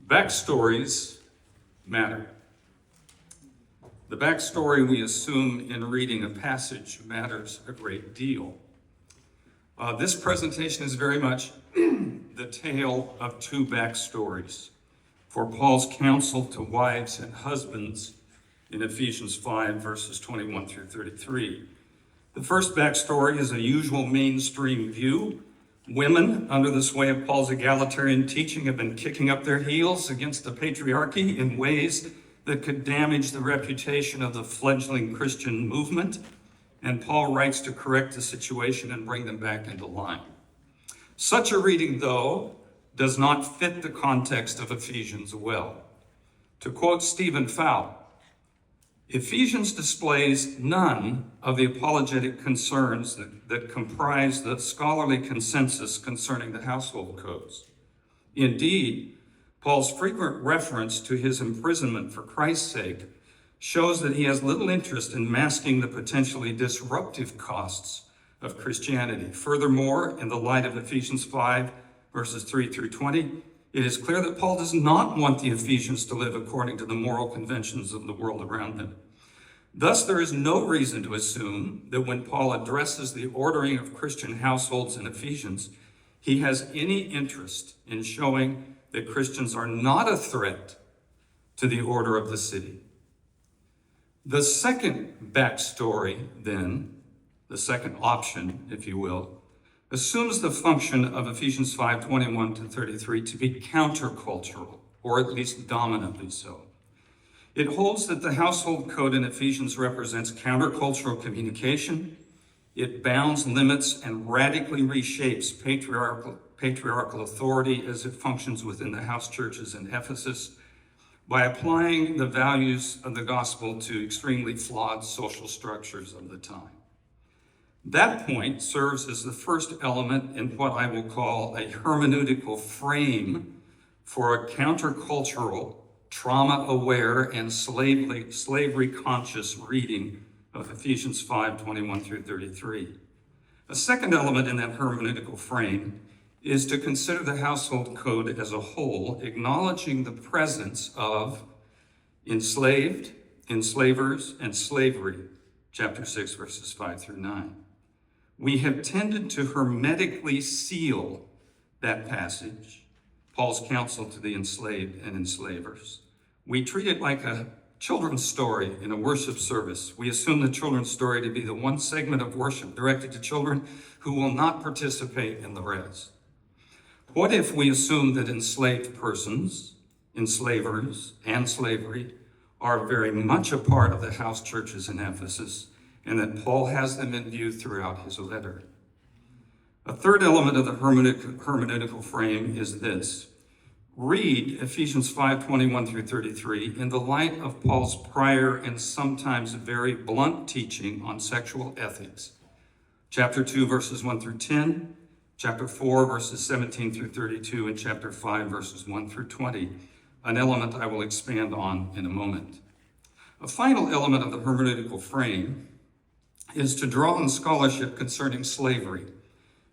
Backstories matter. The backstory we assume in reading a passage matters a great deal. This presentation is very much the tale of two backstories for Paul's counsel to wives and husbands in Ephesians 5, verses 21 through 33. The first backstory is a usual mainstream view. Women, under the sway of Paul's egalitarian teaching, have been kicking up their heels against the patriarchy in ways that could damage the reputation of the fledgling Christian movement, and Paul writes to correct the situation and bring them back into line. Such a reading, though, does not fit the context of Ephesians well. To quote Stephen Fowl, Ephesians displays none of the apologetic concerns that comprise the scholarly consensus concerning the household codes. Indeed, Paul's frequent reference to his imprisonment for Christ's sake shows that he has little interest in masking the potentially disruptive costs of Christianity. Furthermore, in the light of Ephesians 5, verses 3 through 20, it is clear that Paul does not want the Ephesians to live according to the moral conventions of the world around them. Thus, there is no reason to assume that when Paul addresses the ordering of Christian households in Ephesians, he has any interest in showing that Christians are not a threat to the order of the city. The second backstory, then, the second option, if you will, assumes the function of Ephesians 5:21 to 33 to be countercultural, or at least dominantly so. It holds that the household code in Ephesians represents countercultural communication. It bounds, limits, and radically reshapes patriarchal authority as it functions within the house churches in Ephesus by applying the values of the gospel to extremely flawed social structures of the time. That point serves as the first element in what I will call a hermeneutical frame for a countercultural, trauma-aware, and slavery-conscious reading of Ephesians 5:21 through 33. A second element in that hermeneutical frame is to consider the household code as a whole, acknowledging the presence of enslaved, enslavers, and slavery, chapter 6, verses 5 through 9. We have tended to hermetically seal that passage, Paul's counsel to the enslaved and enslavers. We treat it like a children's story in a worship service. We assume the children's story to be the one segment of worship directed to children who will not participate in the rest. What if we assume that enslaved persons, enslavers, and slavery are very much a part of the house churches in Ephesus, and that Paul has them in view throughout his letter? A third element of the hermeneutical frame is this. Read Ephesians 5:21 through 33 in the light of Paul's prior and sometimes very blunt teaching on sexual ethics. Chapter 2, verses 1 through 10, chapter 4, verses 17 through 32, and chapter 5, verses 1 through 20, an element I will expand on in a moment. A final element of the hermeneutical frame is to draw on scholarship concerning slavery,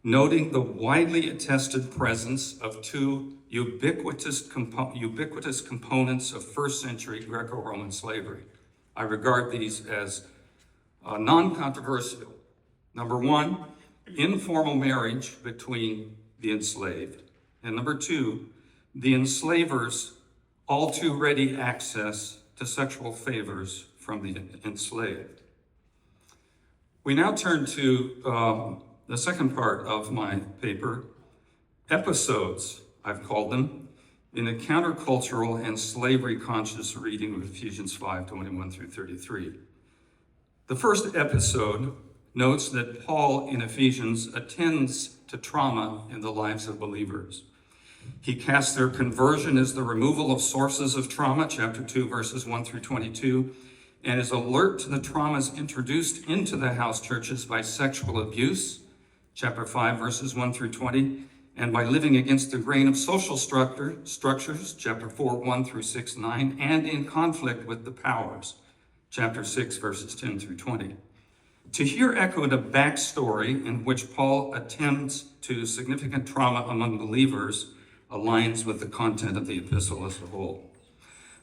noting the widely attested presence of two ubiquitous components of first century Greco-Roman slavery. I regard these as non-controversial. Number one, informal marriage between the enslaved. And number two, the enslavers' all too ready access to sexual favors from the enslaved. We now turn to the second part of my paper, episodes, I've called them, in a countercultural and slavery-conscious reading of Ephesians 5:21 through 33. The first episode notes that Paul in Ephesians attends to trauma in the lives of believers. He casts their conversion as the removal of sources of trauma, chapter 2, verses 1 through 22, and is alert to the traumas introduced into the house churches by sexual abuse, chapter 5, verses 1 through 20, and by living against the grain of social structures, chapter 4, 1 through 6, 9, and in conflict with the powers, chapter 6, verses 10 through 20. To hear echoed a backstory in which Paul attends to significant trauma among believers aligns with the content of the epistle as a whole.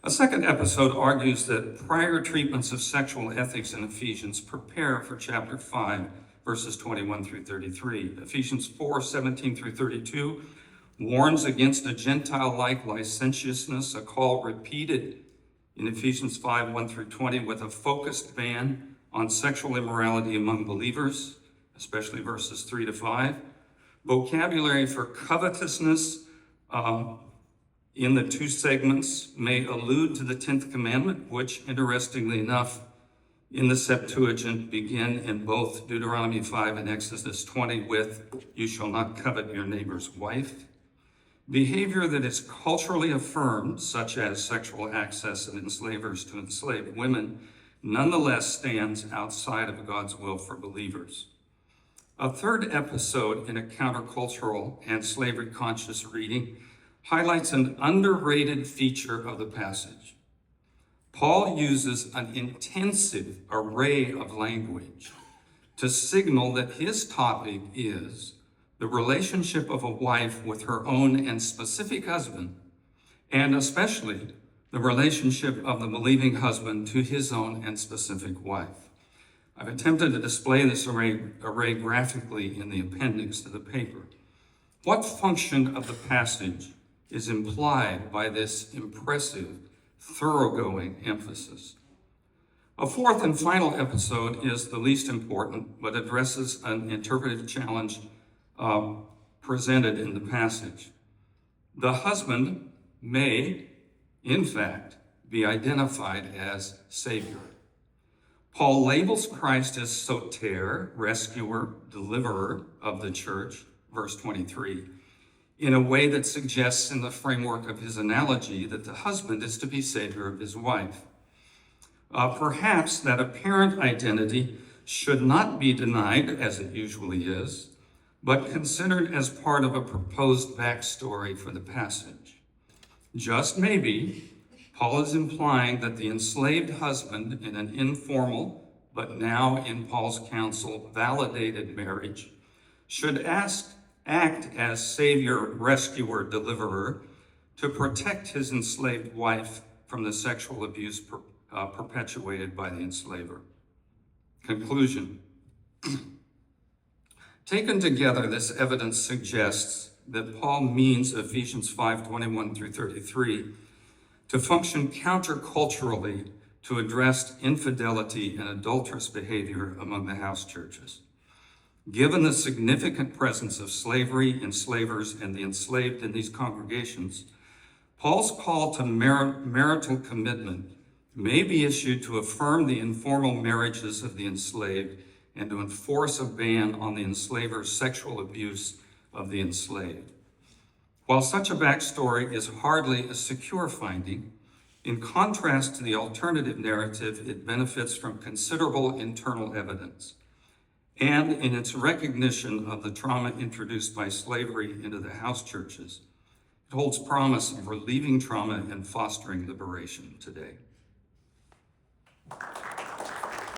A second episode argues that prior treatments of sexual ethics in Ephesians prepare for chapter 5, verses 21 through 33. Ephesians 4, 17 through 32 warns against a Gentile-like licentiousness, a call repeated in Ephesians 5, 1 through 20, with a focused ban on sexual immorality among believers, especially verses 3 to 5. Vocabulary for covetousness in the two segments may allude to the 10th commandment, which, interestingly enough, in the Septuagint begin in both Deuteronomy 5 and Exodus 20 with, "You shall not covet your neighbor's wife." Behavior that is culturally affirmed, such as sexual access of enslavers to enslaved women, nonetheless stands outside of God's will for believers. A third episode in a countercultural and slavery-conscious reading highlights an underrated feature of the passage. Paul uses an intensive array of language to signal that his topic is the relationship of a wife with her own and specific husband, and especially the relationship of the believing husband to his own and specific wife. I've attempted to display this array graphically in the appendix to the paper. What function of the passage is implied by this impressive, thoroughgoing emphasis? A fourth and final episode is the least important, but addresses an interpretive challenge presented in the passage. The husband may, in fact, be identified as Savior. Paul labels Christ as soter, rescuer, deliverer of the church, verse 23, in a way that suggests in the framework of his analogy that the husband is to be Savior of his wife. Perhaps that apparent identity should not be denied, as it usually is, but considered as part of a proposed backstory for the passage. Just maybe, Paul is implying that the enslaved husband in an informal, but now in Paul's counsel, validated marriage, should act as savior, rescuer, deliverer to protect his enslaved wife from the sexual abuse perpetuated by the enslaver. Conclusion. Taken together, this evidence suggests that Paul means Ephesians 5:21 through 33 to function counterculturally to address infidelity and adulterous behavior among the house churches. Given the significant presence of slavery, enslavers, and the enslaved in these congregations, Paul's call to marital commitment may be issued to affirm the informal marriages of the enslaved and to enforce a ban on the enslaver's sexual abuse of the enslaved. While such a backstory is hardly a secure finding, in contrast to the alternative narrative, it benefits from considerable internal evidence. And in its recognition of the trauma introduced by slavery into the house churches, it holds promise of relieving trauma and fostering liberation today.